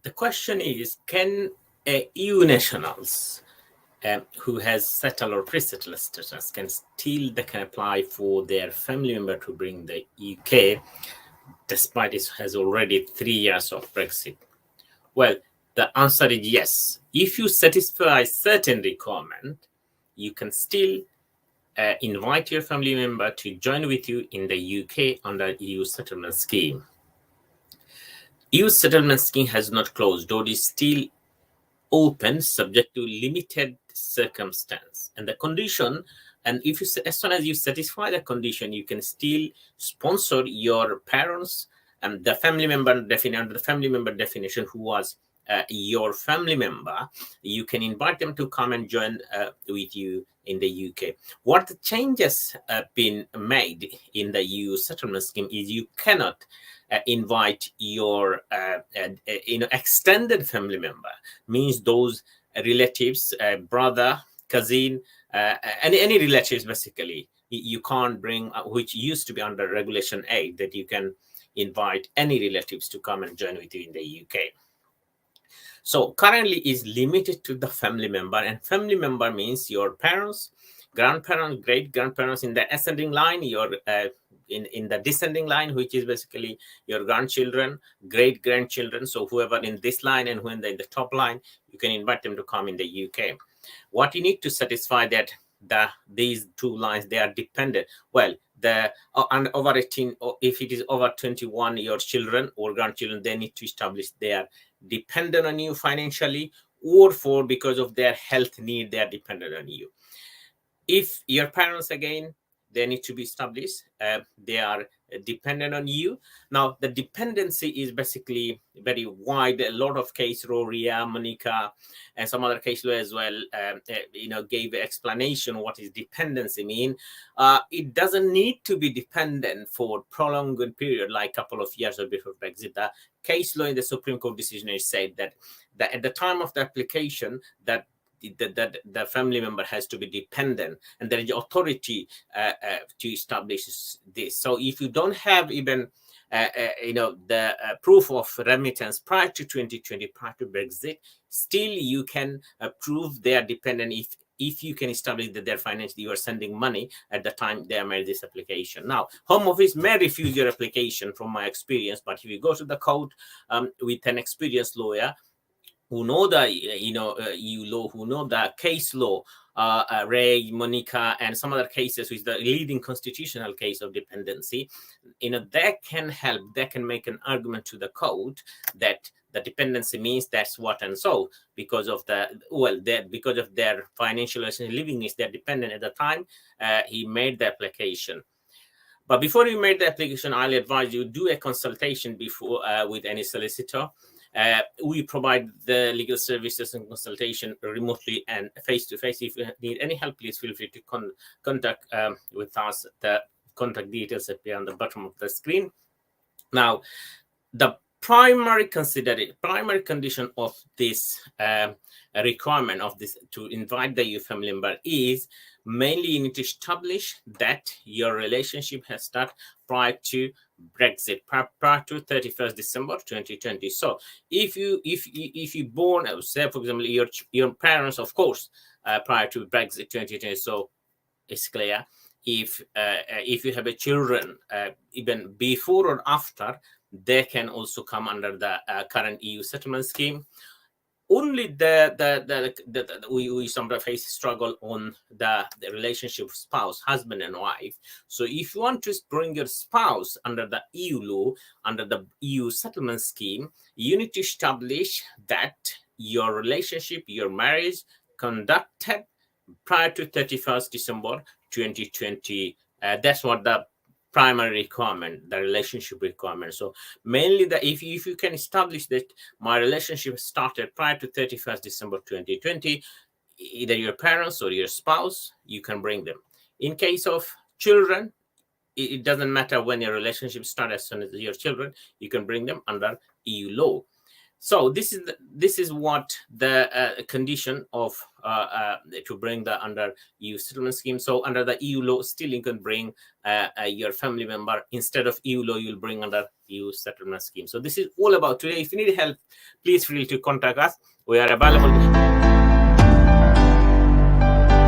the question is, can EU nationals who has settled or pre-settled status can apply for their family member to bring the UK, despite it has already 3 years of Brexit? Well, the answer is yes. If you satisfy certain requirement, you can still invite your family member to join with you in the UK under EU settlement scheme. EU settlement scheme has not closed. Door is still open, subject to limited circumstance. And the condition, and if you, as soon as you satisfy the condition, you can still sponsor your parents and the family member under the family member definition who was your family member. You can invite them to come and join with you in the UK. What the changes have been made in the EU settlement scheme is you cannot invite your extended family member, means those relatives, brother, cousin, any relatives basically. You can't bring, which used to be under Regulation 8, that you can invite any relatives to come and join with you in the UK. So currently is limited to the family member, and family member means your parents, grandparents, great grandparents in the ascending line, your in the descending line, which is basically your grandchildren, great grandchildren. So whoever in this line and when they're in the top line, you can invite them to come in the UK. What you need to satisfy that these two lines, they are dependent. Well, the and over 18, or if it is over 21, your children or grandchildren, they need to establish they are dependent on you financially, or for because of their health need, they are dependent on you. If your parents, again, they need to be established, they are dependent on you. Now, the dependency is basically very wide. A lot of case law, Ria, Monica, and some other case law as well, gave an explanation what is dependency mean. It doesn't need to be dependent for prolonged period, like a couple of years or before Brexit. The case law in the Supreme Court decision is said that at the time of the application, that the family member has to be dependent, and there is authority to establish this. So if you don't have even the proof of remittance prior to 2020, prior to Brexit, still you can prove they are dependent if you can establish that they're financially, you are sending money at the time they made this application. Now, Home Office may refuse your application from my experience, but if you go to the court with an experienced lawyer who know the EU law, who know the case law, Ray, Monica, and some other cases, which is the leading constitutional case of dependency, that can help. They can make an argument to the court that the dependency means that's what and so, because of because of their financial living is they're dependent at the time he made the application. But before you made the application, I'll advise you do a consultation before with any solicitor. We provide the legal services and consultation remotely and face-to-face. If you need any help, please feel free to contact with us. The contact details appear on the bottom of the screen. Now, the primary condition of this requirement of this to invite the EU family member is mainly you need to establish that your relationship has started prior to Brexit, prior to 31st December 2020. So if you born, say for example, your parents, of course, prior to Brexit 2020, so it's clear. If you have a children, even before or after, they can also come under the current EU settlement scheme. Only we sometimes face struggle on the relationship of spouse, husband and wife. So if you want to bring your spouse under the EU law, under the EU settlement scheme, you need to establish that your relationship, your marriage conducted prior to 31st December 2020. That's what the primary requirement, the relationship requirement. So mainly if you can establish that my relationship started prior to 31st December 2020, either your parents or your spouse, you can bring them. In case of children, it doesn't matter when your relationship started. As soon as your children, you can bring them under EU law. So this is what the condition of to bring the under EU settlement scheme. So under the EU law, still you can bring your family member. Instead of EU law, you'll bring under EU settlement scheme. So this is all about today. If you need help, please feel free to contact us. We are available